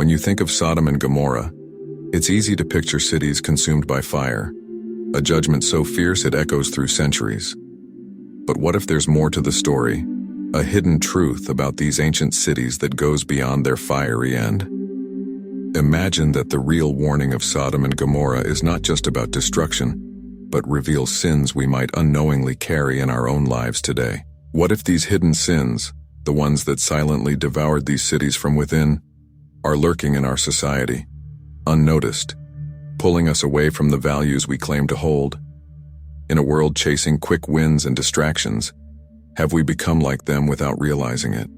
When you think of Sodom and Gomorrah, it's easy to picture cities consumed by fire, a judgment so fierce it echoes through centuries. But what if there's more to the story, a hidden truth about these ancient cities that goes beyond their fiery end? Imagine that the real warning of Sodom and Gomorrah is not just about destruction, but reveals sins we might unknowingly carry in our own lives today. What if these hidden sins, the ones that silently devoured these cities from within, are lurking in our society, unnoticed, pulling us away from the values we claim to hold? In a world chasing quick wins and distractions, have we become like them without realizing it?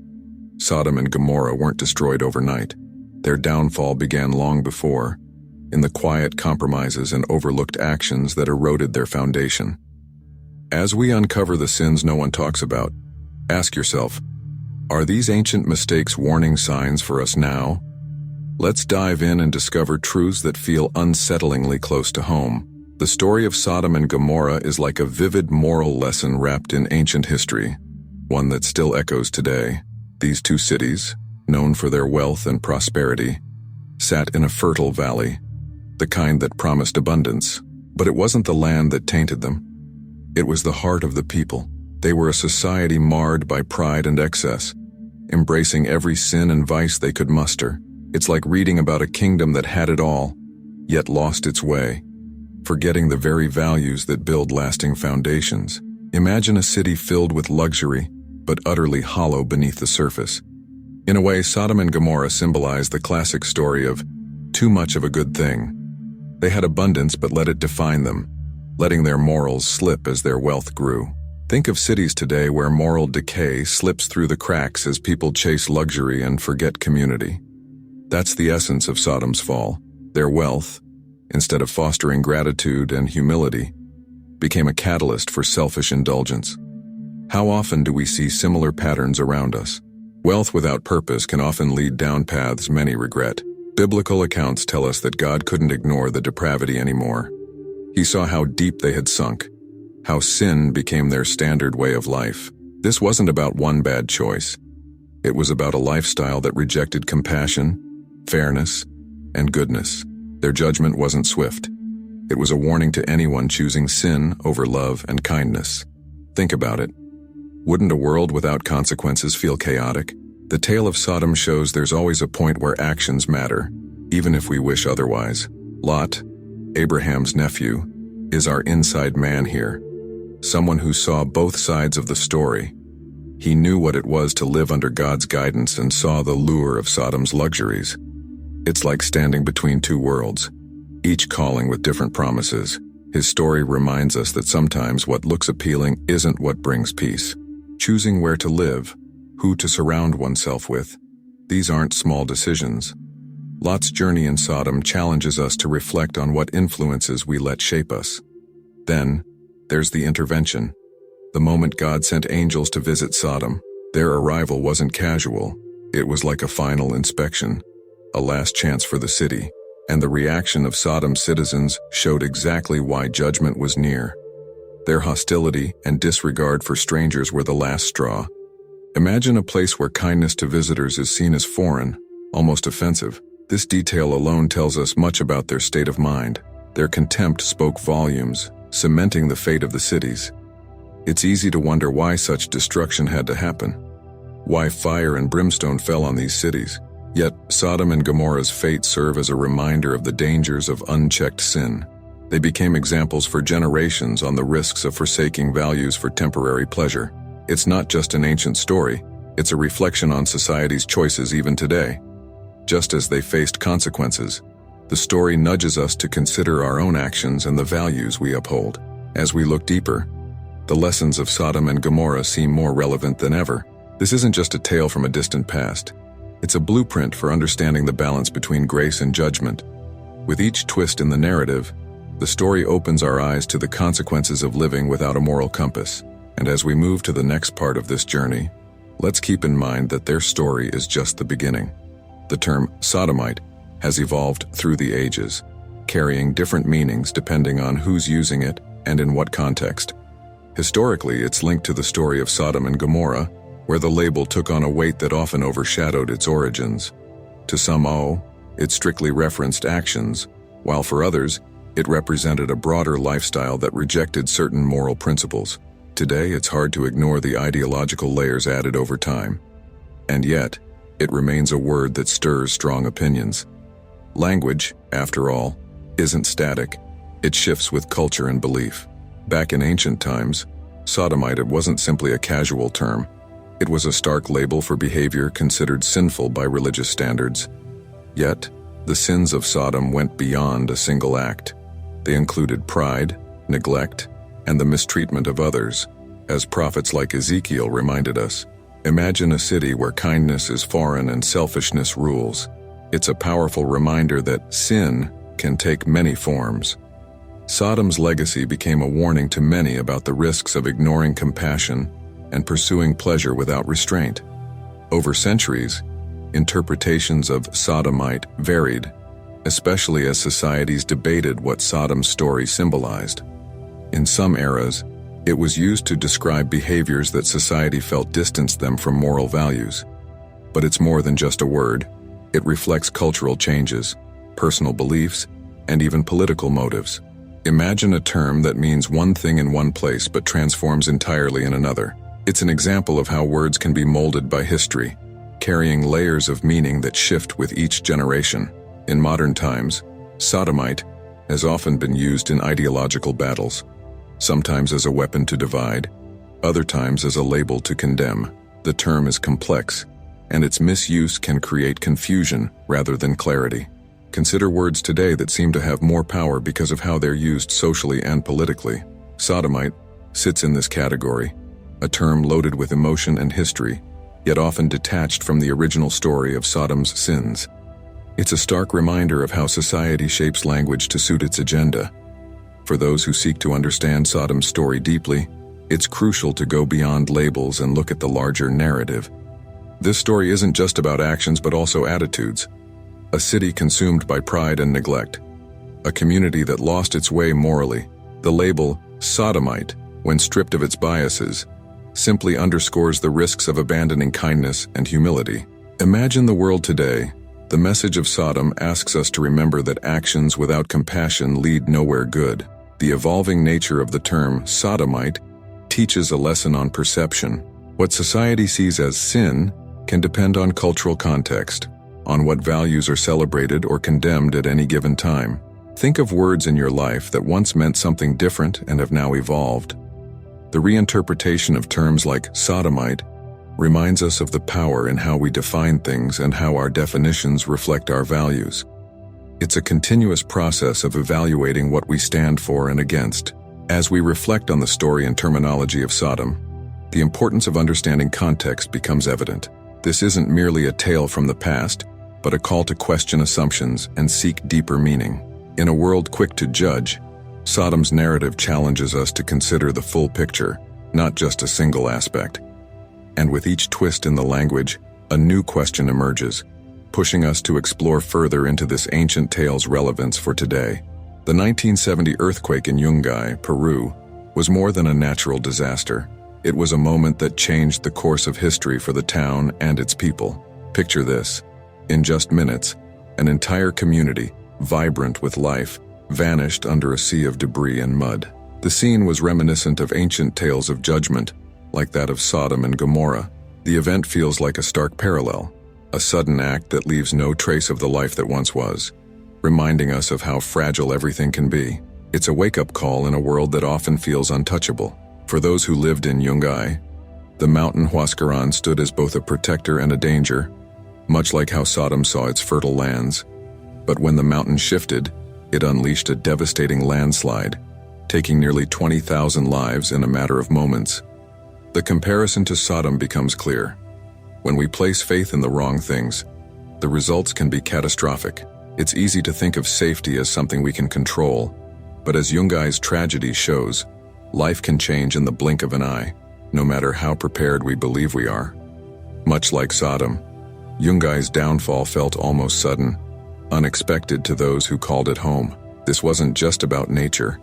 Sodom and Gomorrah weren't destroyed overnight. Their downfall began long before, in the quiet compromises and overlooked actions that eroded their foundation. As we uncover the sins no one talks about, ask yourself, are these ancient mistakes warning signs for us now? Let's dive in and discover truths that feel unsettlingly close to home. The story of Sodom and Gomorrah is like a vivid moral lesson wrapped in ancient history, one that still echoes today. These two cities, known for their wealth and prosperity, sat in a fertile valley, the kind that promised abundance. But it wasn't the land that tainted them. It was the heart of the people. They were a society marred by pride and excess, embracing every sin and vice they could muster. It's like reading about a kingdom that had it all, yet lost its way, forgetting the very values that build lasting foundations. Imagine a city filled with luxury, but utterly hollow beneath the surface. In a way, Sodom and Gomorrah symbolize the classic story of too much of a good thing. They had abundance but let it define them, letting their morals slip as their wealth grew. Think of cities today where moral decay slips through the cracks as people chase luxury and forget community. That's the essence of Sodom's fall. Their wealth, instead of fostering gratitude and humility, became a catalyst for selfish indulgence. How often do we see similar patterns around us? Wealth without purpose can often lead down paths many regret. Biblical accounts tell us that God couldn't ignore the depravity anymore. He saw how deep they had sunk, how sin became their standard way of life. This wasn't about one bad choice. It was about a lifestyle that rejected compassion, fairness, and goodness. Their judgment wasn't swift. It was a warning to anyone choosing sin over love and kindness. Think about it. Wouldn't a world without consequences feel chaotic? The tale of Sodom shows there's always a point where actions matter, even if we wish otherwise. Lot, Abraham's nephew, is our inside man here, someone who saw both sides of the story. He knew what it was to live under God's guidance and saw the lure of Sodom's luxuries. It's like standing between two worlds, each calling with different promises. His story reminds us that sometimes what looks appealing isn't what brings peace. Choosing where to live, who to surround oneself with, these aren't small decisions. Lot's journey in Sodom challenges us to reflect on what influences we let shape us. Then, there's the intervention. The moment God sent angels to visit Sodom, their arrival wasn't casual. It was like a final inspection, a last chance for the city, and the reaction of Sodom's citizens showed exactly why judgment was near. Their hostility and disregard for strangers were the last straw. Imagine a place where kindness to visitors is seen as foreign, almost offensive. This detail alone tells us much about their state of mind. Their contempt spoke volumes, cementing the fate of the cities. It's easy to wonder why such destruction had to happen, why fire and brimstone fell on these cities. Yet, Sodom and Gomorrah's fate serve as a reminder of the dangers of unchecked sin. They became examples for generations on the risks of forsaking values for temporary pleasure. It's not just an ancient story, it's a reflection on society's choices even today. Just as they faced consequences, the story nudges us to consider our own actions and the values we uphold. As we look deeper, the lessons of Sodom and Gomorrah seem more relevant than ever. This isn't just a tale from a distant past. It's a blueprint for understanding the balance between grace and judgment. With each twist in the narrative, the story opens our eyes to the consequences of living without a moral compass. And as we move to the next part of this journey, let's keep in mind that their story is just the beginning. The term sodomite has evolved through the ages, carrying different meanings depending on who's using it and in what context. Historically, it's linked to the story of Sodom and Gomorrah, where the label took on a weight that often overshadowed its origins. To some, it strictly referenced actions, while for others, it represented a broader lifestyle that rejected certain moral principles. Today, it's hard to ignore the ideological layers added over time. And yet, it remains a word that stirs strong opinions. Language, after all, isn't static. It shifts with culture and belief. Back in ancient times, sodomite wasn't simply a casual term. It was a stark label for behavior considered sinful by religious standards. Yet, the sins of Sodom went beyond a single act. They included pride, neglect, and the mistreatment of others. As prophets like Ezekiel reminded us, imagine a city where kindness is foreign and selfishness rules. It's a powerful reminder that sin can take many forms. Sodom's legacy became a warning to many about the risks of ignoring compassion and pursuing pleasure without restraint. Over centuries, interpretations of sodomite varied, especially as societies debated what Sodom's story symbolized. In some eras, it was used to describe behaviors that society felt distanced them from moral values. But it's more than just a word. It reflects cultural changes, personal beliefs, and even political motives. Imagine a term that means one thing in one place but transforms entirely in another. It's an example of how words can be molded by history, carrying layers of meaning that shift with each generation. In modern times, sodomite has often been used in ideological battles, sometimes as a weapon to divide, other times as a label to condemn. The term is complex, and its misuse can create confusion rather than clarity. Consider words today that seem to have more power because of how they're used socially and politically. Sodomite sits in this category, a term loaded with emotion and history, yet often detached from the original story of Sodom's sins. It's a stark reminder of how society shapes language to suit its agenda. For those who seek to understand Sodom's story deeply, it's crucial to go beyond labels and look at the larger narrative. This story isn't just about actions but also attitudes. A city consumed by pride and neglect. A community that lost its way morally. The label, sodomite, when stripped of its biases, simply underscores the risks of abandoning kindness and humility. Imagine the world today. The message of Sodom asks us to remember that actions without compassion lead nowhere good. The evolving nature of the term sodomite teaches a lesson on perception. What society sees as sin can depend on cultural context, on what values are celebrated or condemned at any given time. Think of words in your life that once meant something different and have now evolved. The reinterpretation of terms like sodomite reminds us of the power in how we define things and how our definitions reflect our values. It's a continuous process of evaluating what we stand for and against. As we reflect on the story and terminology of Sodom, the importance of understanding context becomes evident. This isn't merely a tale from the past, but a call to question assumptions and seek deeper meaning. In a world quick to judge, Sodom's narrative challenges us to consider the full picture, not just a single aspect. And with each twist in the language, a new question emerges, pushing us to explore further into this ancient tale's relevance for today. The 1970 earthquake in Yungay, Peru, was more than a natural disaster. It was a moment that changed the course of history for the town and its people. Picture this. In just minutes, an entire community, vibrant with life, vanished under a sea of debris and mud. The scene was reminiscent of ancient tales of judgment, like that of Sodom and Gomorrah. The event feels like a stark parallel, a sudden act that leaves no trace of the life that once was, reminding us of how fragile everything can be. It's a wake-up call in a world that often feels untouchable. For those who lived in Yungay, the mountain Huascaran stood as both a protector and a danger, much like how Sodom saw its fertile lands. But when the mountain shifted, it unleashed a devastating landslide, taking nearly 20,000 lives in a matter of moments. The comparison to Sodom becomes clear. When we place faith in the wrong things, the results can be catastrophic. It's easy to think of safety as something we can control, but as Yungay's tragedy shows, life can change in the blink of an eye, no matter how prepared we believe we are. Much like Sodom, Yungay's downfall felt almost sudden, unexpected to those who called it home. This wasn't just about nature,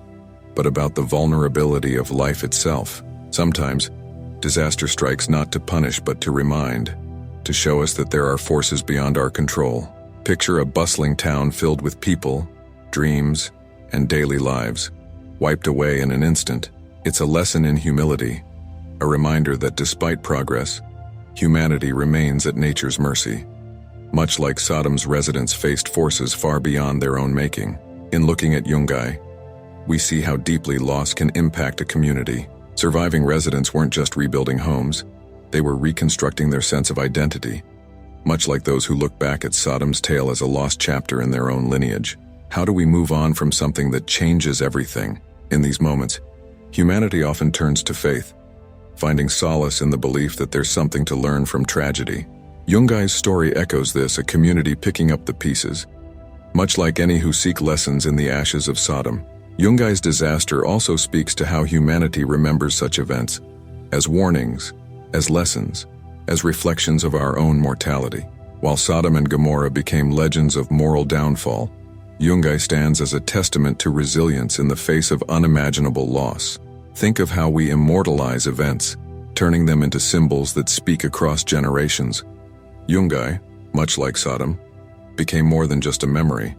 but about the vulnerability of life itself. Sometimes, disaster strikes not to punish but to remind, to show us that there are forces beyond our control. Picture a bustling town filled with people, dreams, and daily lives, wiped away in an instant. It's a lesson in humility, a reminder that despite progress, humanity remains at nature's mercy. Much like Sodom's residents faced forces far beyond their own making, in looking at Yungai, we see how deeply loss can impact a community. Surviving residents weren't just rebuilding homes, they were reconstructing their sense of identity. Much like those who look back at Sodom's tale as a lost chapter in their own lineage. How do we move on from something that changes everything? In these moments, humanity often turns to faith, finding solace in the belief that there's something to learn from tragedy. Yungai's story echoes this, a community picking up the pieces. Much like any who seek lessons in the ashes of Sodom, Yungai's disaster also speaks to how humanity remembers such events, as warnings, as lessons, as reflections of our own mortality. While Sodom and Gomorrah became legends of moral downfall, Yungai stands as a testament to resilience in the face of unimaginable loss. Think of how we immortalize events, turning them into symbols that speak across generations. Yungai, much like Sodom, became more than just a memory.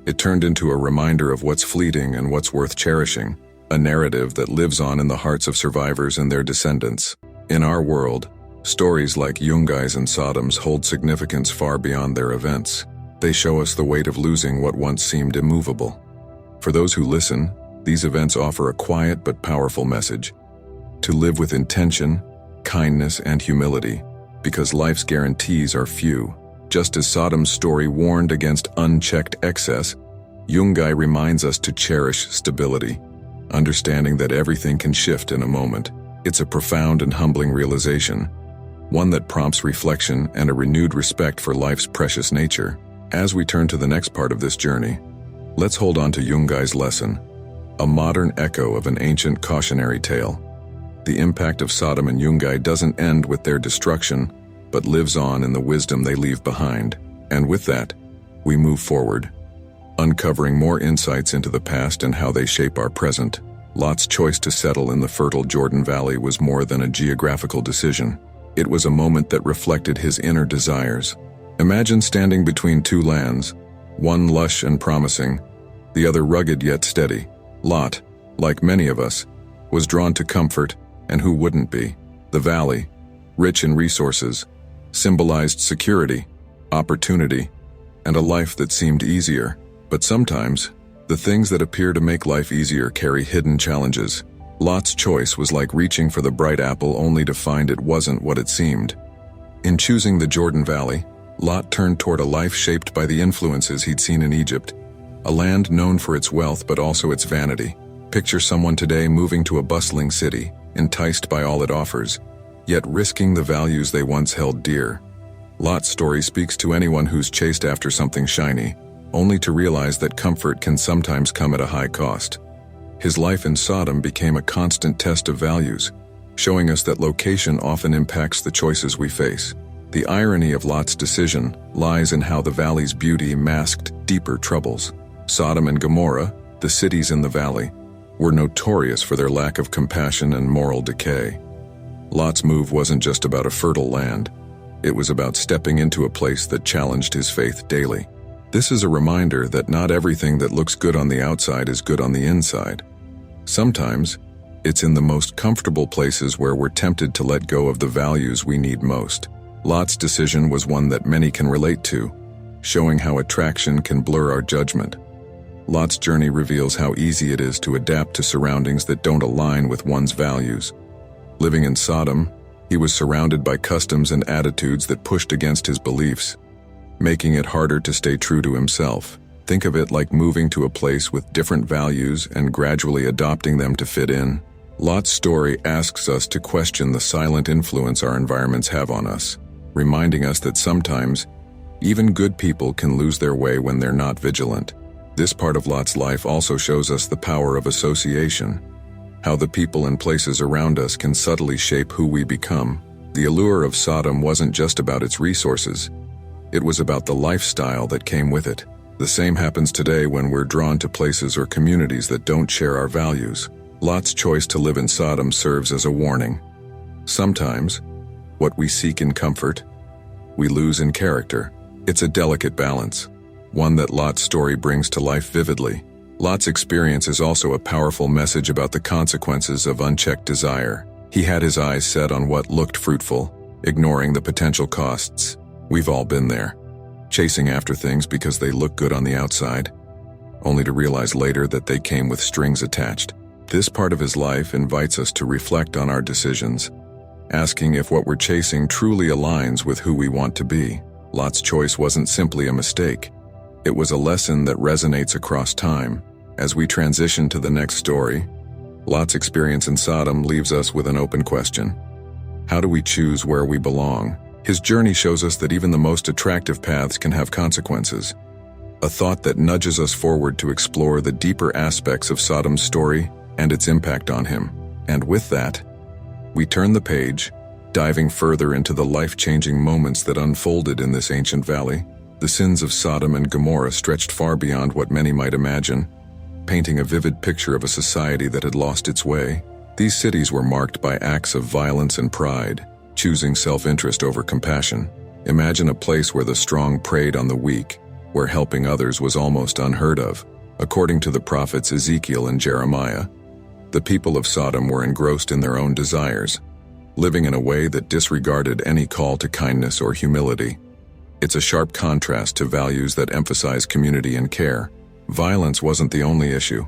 It turned into a reminder of what's fleeting and what's worth cherishing, a narrative that lives on in the hearts of survivors and their descendants. In our world, stories like Yungai's and Sodom's hold significance far beyond their events. They show us the weight of losing what once seemed immovable. For those who listen, these events offer a quiet but powerful message: to live with intention, kindness, and humility, because life's guarantees are few. Just as Sodom's story warned against unchecked excess, Yungai reminds us to cherish stability, understanding that everything can shift in a moment. It's a profound and humbling realization, one that prompts reflection and a renewed respect for life's precious nature. As we turn to the next part of this journey, let's hold on to Yungai's lesson, a modern echo of an ancient cautionary tale. The impact of Sodom and Yungai doesn't end with their destruction, but lives on in the wisdom they leave behind. And with that, we move forward, uncovering more insights into the past and how they shape our present. Lot's choice to settle in the fertile Jordan Valley was more than a geographical decision. It was a moment that reflected his inner desires. Imagine standing between two lands, one lush and promising, the other rugged yet steady. Lot, like many of us, was drawn to comfort, and who wouldn't be? The valley, rich in resources, symbolized security, opportunity, and a life that seemed easier. But sometimes, the things that appear to make life easier carry hidden challenges. Lot's choice was like reaching for the bright apple only to find it wasn't what it seemed. In choosing the Jordan Valley, Lot turned toward a life shaped by the influences he'd seen in Egypt, a land known for its wealth but also its vanity. Picture someone today moving to a bustling city, enticed by all it offers, yet risking the values they once held dear. Lot's story speaks to anyone who's chased after something shiny, only to realize that comfort can sometimes come at a high cost. His life in Sodom became a constant test of values, showing us that location often impacts the choices we face. The irony of Lot's decision lies in how the valley's beauty masked deeper troubles. Sodom and Gomorrah, the cities in the valley, were notorious for their lack of compassion and moral decay. Lot's move wasn't just about a fertile land, it was about stepping into a place that challenged his faith daily. This is a reminder that not everything that looks good on the outside is good on the inside. Sometimes, it's in the most comfortable places where we're tempted to let go of the values we need most. Lot's decision was one that many can relate to, showing how attraction can blur our judgment. Lot's journey reveals how easy it is to adapt to surroundings that don't align with one's values. Living in Sodom, he was surrounded by customs and attitudes that pushed against his beliefs, making it harder to stay true to himself. Think of it like moving to a place with different values and gradually adopting them to fit in. Lot's story asks us to question the silent influence our environments have on us, reminding us that sometimes, even good people can lose their way when they're not vigilant. This part of Lot's life also shows us the power of association, how the people and places around us can subtly shape who we become. The allure of Sodom wasn't just about its resources, it was about the lifestyle that came with it. The same happens today when we're drawn to places or communities that don't share our values. Lot's choice to live in Sodom serves as a warning. Sometimes, what we seek in comfort, we lose in character. It's a delicate balance, one that Lot's story brings to life vividly. Lot's experience is also a powerful message about the consequences of unchecked desire. He had his eyes set on what looked fruitful, ignoring the potential costs. We've all been there, chasing after things because they look good on the outside, only to realize later that they came with strings attached. This part of his life invites us to reflect on our decisions, asking if what we're chasing truly aligns with who we want to be. Lot's choice wasn't simply a mistake. It was a lesson that resonates across time. As we transition to the next story, Lot's experience in Sodom leaves us with an open question. How do we choose where we belong? His journey shows us that even the most attractive paths can have consequences. A thought that nudges us forward to explore the deeper aspects of Sodom's story and its impact on him. And with that, we turn the page, diving further into the life-changing moments that unfolded in this ancient valley. The sins of Sodom and Gomorrah stretched far beyond what many might imagine, painting a vivid picture of a society that had lost its way. These cities were marked by acts of violence and pride, choosing self-interest over compassion. Imagine a place where the strong preyed on the weak, where helping others was almost unheard of. According to the prophets Ezekiel and Jeremiah, the people of Sodom were engrossed in their own desires, living in a way that disregarded any call to kindness or humility. It's a sharp contrast to values that emphasize community and care. Violence wasn't the only issue.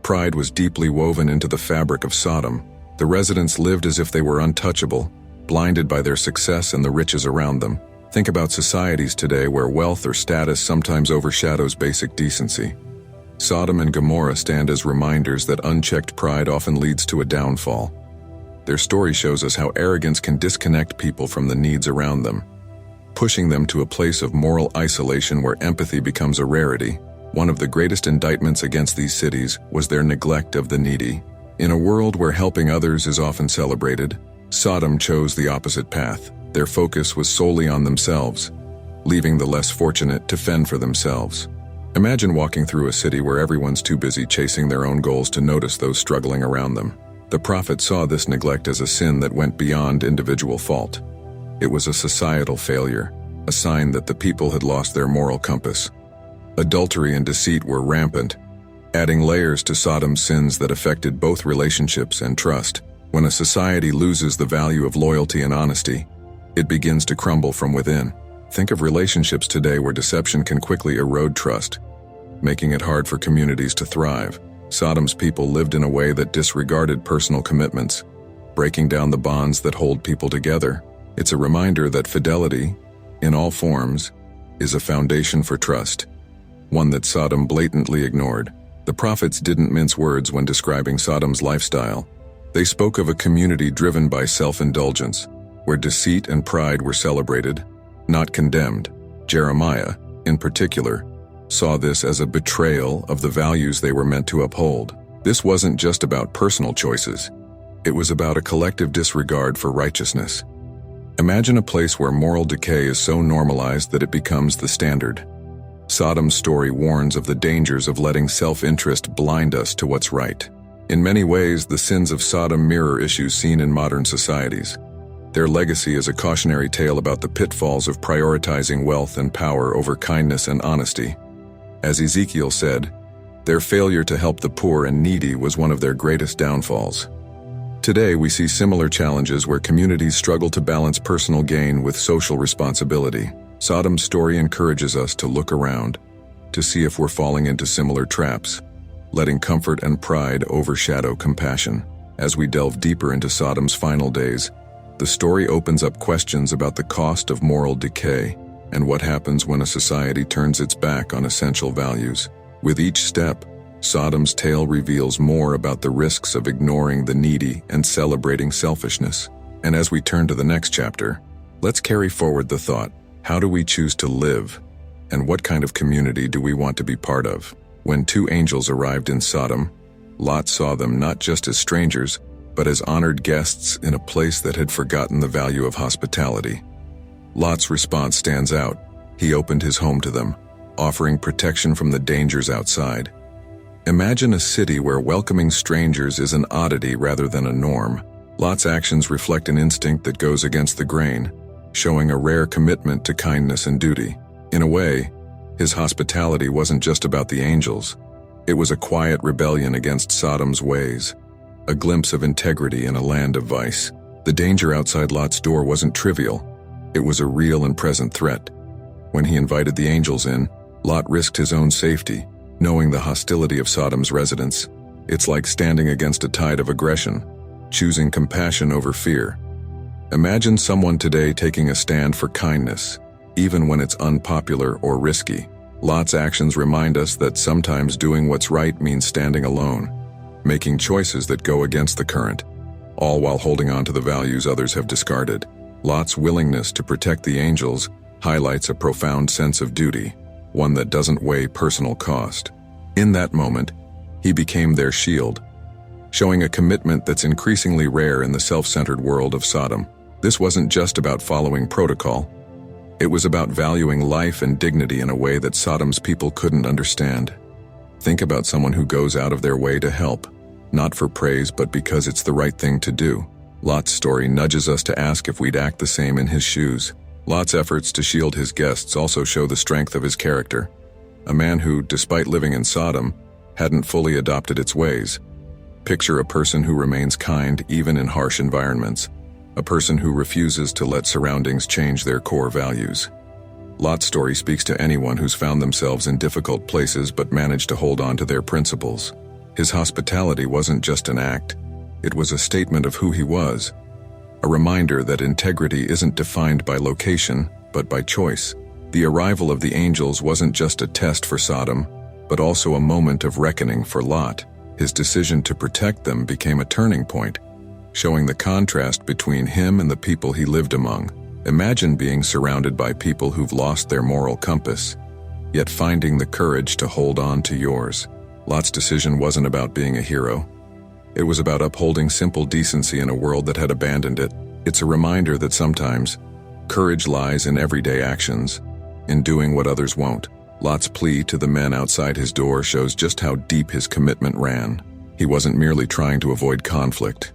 Pride was deeply woven into the fabric of Sodom. The residents lived as if they were untouchable, blinded by their success and the riches around them. Think about societies today where wealth or status sometimes overshadows basic decency. Sodom and Gomorrah stand as reminders that unchecked pride often leads to a downfall. Their story shows us how arrogance can disconnect people from the needs around them, pushing them to a place of moral isolation where empathy becomes a rarity. One of the greatest indictments against these cities was their neglect of the needy. In a world where helping others is often celebrated, Sodom chose the opposite path. Their focus was solely on themselves, leaving the less fortunate to fend for themselves. Imagine walking through a city where everyone's too busy chasing their own goals to notice those struggling around them. The prophet saw this neglect as a sin that went beyond individual fault. It was a societal failure, a sign that the people had lost their moral compass. Adultery and deceit were rampant, adding layers to Sodom's sins that affected both relationships and trust. When a society loses the value of loyalty and honesty, it begins to crumble from within. Think of relationships today where deception can quickly erode trust, making it hard for communities to thrive. Sodom's people lived in a way that disregarded personal commitments, breaking down the bonds that hold people together. It's a reminder that fidelity, in all forms, is a foundation for trust, one that Sodom blatantly ignored. The prophets didn't mince words when describing Sodom's lifestyle. They spoke of a community driven by self-indulgence, where deceit and pride were celebrated, not condemned. Jeremiah, in particular, saw this as a betrayal of the values they were meant to uphold. This wasn't just about personal choices. It was about a collective disregard for righteousness. Imagine a place where moral decay is so normalized that it becomes the standard. Sodom's story warns of the dangers of letting self-interest blind us to what's right. In many ways, the sins of Sodom mirror issues seen in modern societies. Their legacy is a cautionary tale about the pitfalls of prioritizing wealth and power over kindness and honesty. As Ezekiel said, their failure to help the poor and needy was one of their greatest downfalls. Today, we see similar challenges where communities struggle to balance personal gain with social responsibility. Sodom's story encourages us to look around, to see if we're falling into similar traps, letting comfort and pride overshadow compassion. As we delve deeper into Sodom's final days, the story opens up questions about the cost of moral decay and what happens when a society turns its back on essential values. With each step, Sodom's tale reveals more about the risks of ignoring the needy and celebrating selfishness. And as we turn to the next chapter, let's carry forward the thought, how do we choose to live? And what kind of community do we want to be part of? When two angels arrived in Sodom, Lot saw them not just as strangers, but as honored guests in a place that had forgotten the value of hospitality. Lot's response stands out. He opened his home to them, offering protection from the dangers outside. Imagine a city where welcoming strangers is an oddity rather than a norm. Lot's actions reflect an instinct that goes against the grain, showing a rare commitment to kindness and duty. In a way, his hospitality wasn't just about the angels. It was a quiet rebellion against Sodom's ways, a glimpse of integrity in a land of vice. The danger outside Lot's door wasn't trivial. It was a real and present threat. When he invited the angels in, Lot risked his own safety, knowing the hostility of Sodom's residents. It's like standing against a tide of aggression, choosing compassion over fear. Imagine someone today taking a stand for kindness, even when it's unpopular or risky. Lot's actions remind us that sometimes doing what's right means standing alone, making choices that go against the current, all while holding on to the values others have discarded. Lot's willingness to protect the angels highlights a profound sense of duty, one that doesn't weigh personal cost. In that moment, he became their shield, showing a commitment that's increasingly rare in the self-centered world of Sodom. This wasn't just about following protocol. It was about valuing life and dignity in a way that Sodom's people couldn't understand. Think about someone who goes out of their way to help, not for praise but because it's the right thing to do. Lot's story nudges us to ask if we'd act the same in his shoes. Lot's efforts to shield his guests also show the strength of his character. A man who, despite living in Sodom, hadn't fully adopted its ways. Picture a person who remains kind even in harsh environments. A person who refuses to let surroundings change their core values. Lot's story speaks to anyone who's found themselves in difficult places but managed to hold on to their principles. His hospitality wasn't just an act, it was a statement of who he was. A reminder that integrity isn't defined by location, but by choice. The arrival of the angels wasn't just a test for Sodom, but also a moment of reckoning for Lot. His decision to protect them became a turning point, showing the contrast between him and the people he lived among. Imagine being surrounded by people who've lost their moral compass, yet finding the courage to hold on to yours. Lot's decision wasn't about being a hero. It was about upholding simple decency in a world that had abandoned it. It's a reminder that sometimes, courage lies in everyday actions, in doing what others won't. Lot's plea to the men outside his door shows just how deep his commitment ran. He wasn't merely trying to avoid conflict.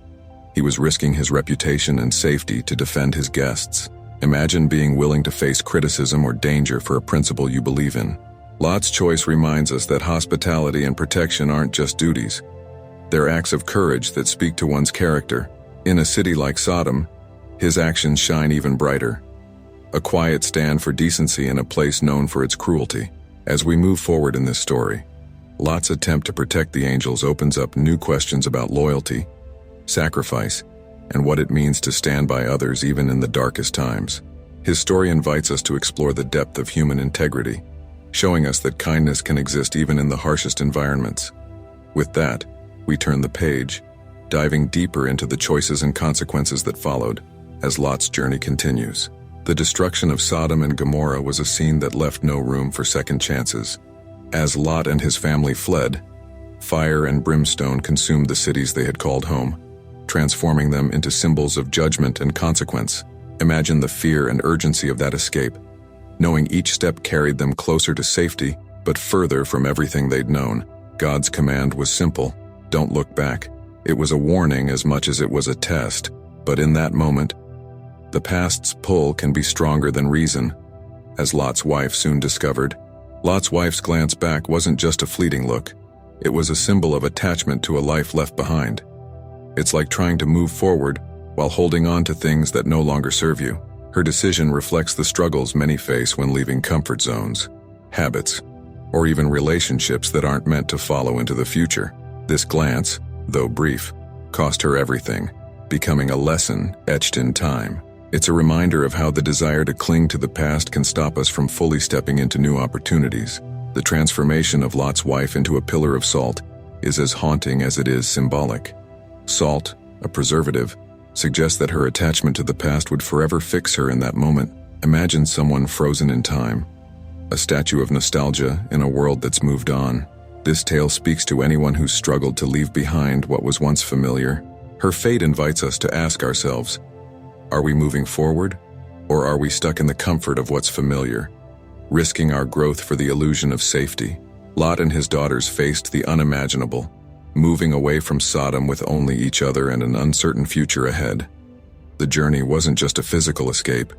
He was risking his reputation and safety to defend his guests. Imagine being willing to face criticism or danger for a principle you believe in. Lot's choice reminds us that hospitality and protection aren't just duties. They're acts of courage that speak to one's character. In a city like Sodom, his actions shine even brighter. A quiet stand for decency in a place known for its cruelty. As we move forward in this story, Lot's attempt to protect the angels opens up new questions about loyalty, sacrifice, and what it means to stand by others even in the darkest times. His story invites us to explore the depth of human integrity, showing us that kindness can exist even in the harshest environments. With that, we turn the page, diving deeper into the choices and consequences that followed as Lot's journey continues. The destruction of Sodom and Gomorrah was a scene that left no room for second chances. As Lot and his family fled, fire and brimstone consumed the cities they had called home, transforming them into symbols of judgment and consequence. Imagine the fear and urgency of that escape, knowing each step carried them closer to safety, but further from everything they'd known. God's command was simple: don't look back. It was a warning as much as it was a test, but in that moment, the past's pull can be stronger than reason, as Lot's wife soon discovered. Lot's wife's glance back wasn't just a fleeting look, it was a symbol of attachment to a life left behind. It's like trying to move forward while holding on to things that no longer serve you. Her decision reflects the struggles many face when leaving comfort zones, habits, or even relationships that aren't meant to follow into the future. This glance, though brief, cost her everything, becoming a lesson etched in time. It's a reminder of how the desire to cling to the past can stop us from fully stepping into new opportunities. The transformation of Lot's wife into a pillar of salt is as haunting as it is symbolic. Salt, a preservative, suggests that her attachment to the past would forever fix her in that moment. Imagine someone frozen in time, a statue of nostalgia in a world that's moved on. This tale speaks to anyone who's struggled to leave behind what was once familiar. Her fate invites us to ask ourselves, are we moving forward, or are we stuck in the comfort of what's familiar, risking our growth for the illusion of safety? Lot and his daughters faced the unimaginable, moving away from Sodom with only each other and an uncertain future ahead. The journey wasn't just a physical escape,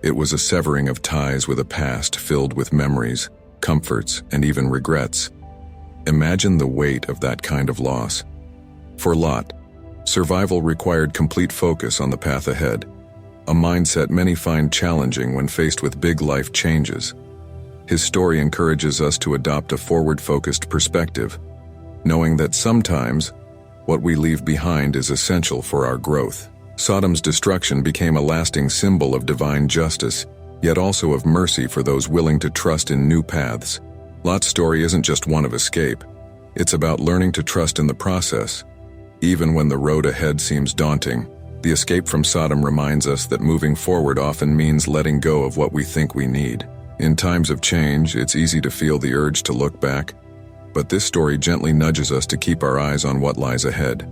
It was a severing of ties with a past filled with memories, comforts, and even regrets. Imagine the weight of that kind of loss. For Lot, survival required complete focus on the path ahead, a mindset many find challenging when faced with big life changes. His story encourages us to adopt a forward-focused perspective, knowing that sometimes what we leave behind is essential for our growth. Sodom's destruction became a lasting symbol of divine justice, yet also of mercy for those willing to trust in new paths. Lot's story isn't just one of escape. It's about learning to trust in the process. Even when the road ahead seems daunting, the escape from Sodom reminds us that moving forward often means letting go of what we think we need. In times of change, it's easy to feel the urge to look back, but this story gently nudges us to keep our eyes on what lies ahead.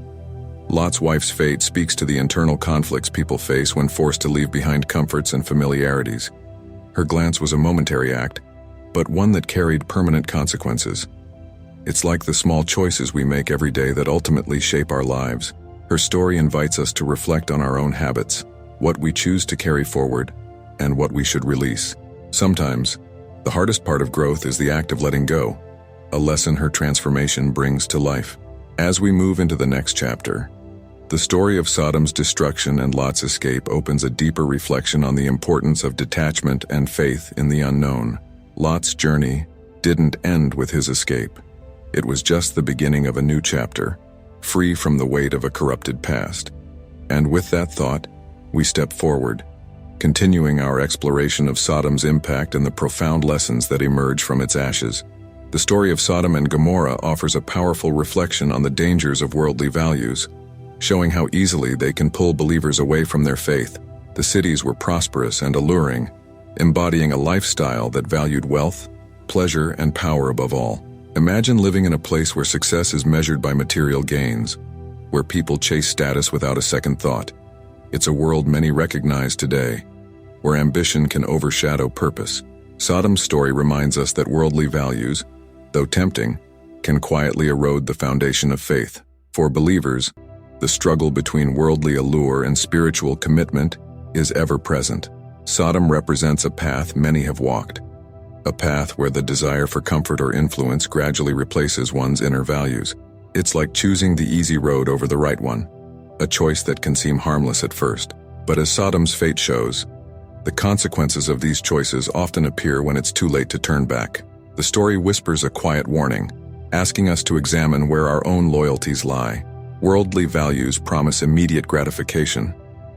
Lot's wife's fate speaks to the internal conflicts people face when forced to leave behind comforts and familiarities. Her glance was a momentary act, but one that carried permanent consequences. It's like the small choices we make every day that ultimately shape our lives. Her story invites us to reflect on our own habits, what we choose to carry forward, and what we should release. Sometimes, the hardest part of growth is the act of letting go, a lesson her transformation brings to life. As we move into the next chapter, the story of Sodom's destruction and Lot's escape opens a deeper reflection on the importance of detachment and faith in the unknown. Lot's journey didn't end with his escape. It was just the beginning of a new chapter, free from the weight of a corrupted past. And with that thought, we step forward, continuing our exploration of Sodom's impact and the profound lessons that emerge from its ashes. The story of Sodom and Gomorrah offers a powerful reflection on the dangers of worldly values, showing how easily they can pull believers away from their faith. The cities were prosperous and alluring, embodying a lifestyle that valued wealth, pleasure, and power above all. Imagine living in a place where success is measured by material gains, where people chase status without a second thought. It's a world many recognize today, where ambition can overshadow purpose. Sodom's story reminds us that worldly values, though tempting, can quietly erode the foundation of faith. For believers, the struggle between worldly allure and spiritual commitment is ever present. Sodom represents a path many have walked, a path where the desire for comfort or influence gradually replaces one's inner values. It's like choosing the easy road over the right one, a choice that can seem harmless at first. But as Sodom's fate shows, the consequences of these choices often appear when it's too late to turn back. The story whispers a quiet warning, asking us to examine where our own loyalties lie. Worldly values promise immediate gratification,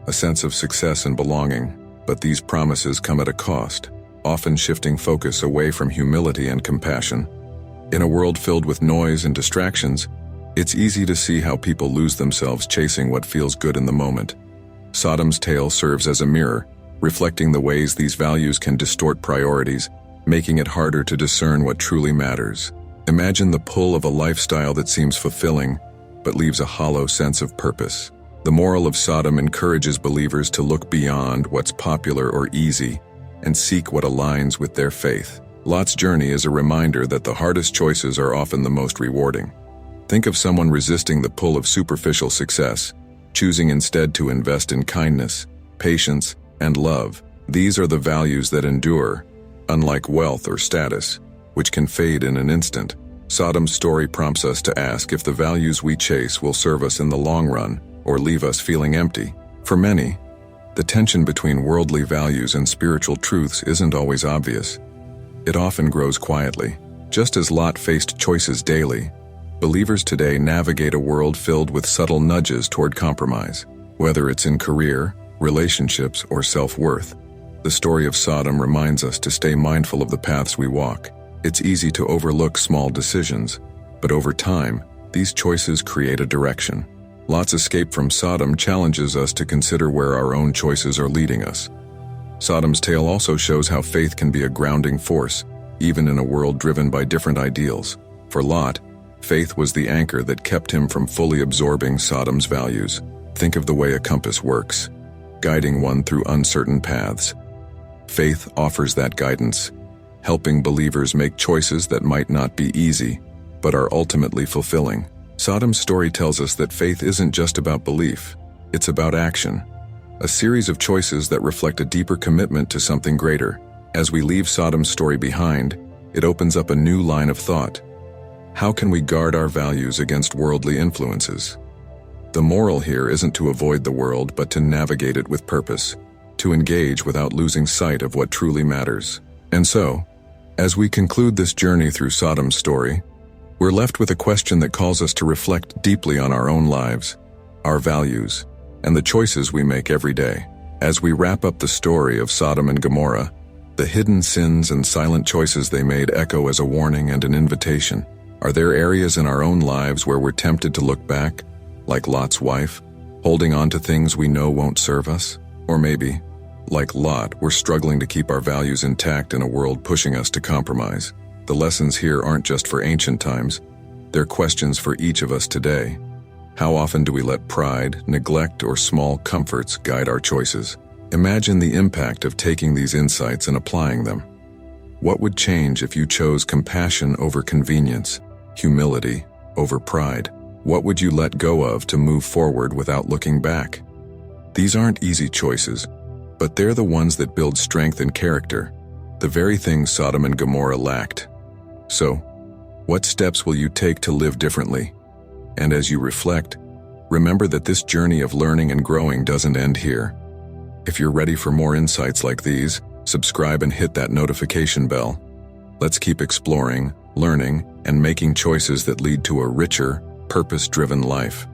a sense of success and belonging, but these promises come at a cost, often shifting focus away from humility and compassion. In a world filled with noise and distractions, it's easy to see how people lose themselves chasing what feels good in the moment. Sodom's tale serves as a mirror, reflecting the ways these values can distort priorities, making it harder to discern what truly matters. Imagine the pull of a lifestyle that seems fulfilling, but leaves a hollow sense of purpose. The moral of Sodom encourages believers to look beyond what's popular or easy and seek what aligns with their faith. Lot's journey is a reminder that the hardest choices are often the most rewarding. Think of someone resisting the pull of superficial success, choosing instead to invest in kindness, patience, and love. These are the values that endure, unlike wealth or status, which can fade in an instant. Sodom's story prompts us to ask if the values we chase will serve us in the long run or leave us feeling empty. For many, the tension between worldly values and spiritual truths isn't always obvious. It often grows quietly. Just as Lot faced choices daily, believers today navigate a world filled with subtle nudges toward compromise. Whether it's in career, relationships, or self-worth, the story of Sodom reminds us to stay mindful of the paths we walk. It's easy to overlook small decisions, but over time, these choices create a direction. Lot's escape from Sodom challenges us to consider where our own choices are leading us. Sodom's tale also shows how faith can be a grounding force, even in a world driven by different ideals. For Lot, faith was the anchor that kept him from fully absorbing Sodom's values. Think of the way a compass works, guiding one through uncertain paths. Faith offers that guidance, helping believers make choices that might not be easy, but are ultimately fulfilling. Sodom's story tells us that faith isn't just about belief, it's about action. a series of choices that reflect a deeper commitment to something greater. As we leave Sodom's story behind, it opens up a new line of thought. How can we guard our values against worldly influences? The moral here isn't to avoid the world, but to navigate it with purpose, to engage without losing sight of what truly matters. And so, as we conclude this journey through Sodom's story, we're left with a question that calls us to reflect deeply on our own lives, our values, and the choices we make every day. As we wrap up the story of Sodom and Gomorrah, the hidden sins and silent choices they made echo as a warning and an invitation. Are there areas in our own lives where we're tempted to look back, like Lot's wife, holding on to things we know won't serve us? Or maybe, like Lot, we're struggling to keep our values intact in a world pushing us to compromise. The lessons here aren't just for ancient times, they're questions for each of us today. How often do we let pride, neglect, or small comforts guide our choices? Imagine the impact of taking these insights and applying them. What would change if you chose compassion over convenience, humility over pride? What would you let go of to move forward without looking back? These aren't easy choices, but they're the ones that build strength and character, the very things Sodom and Gomorrah lacked. So, what steps will you take to live differently? And as you reflect, remember that this journey of learning and growing doesn't end here. If you're ready for more insights like these, subscribe and hit that notification bell. Let's keep exploring, learning, and making choices that lead to a richer, purpose-driven life.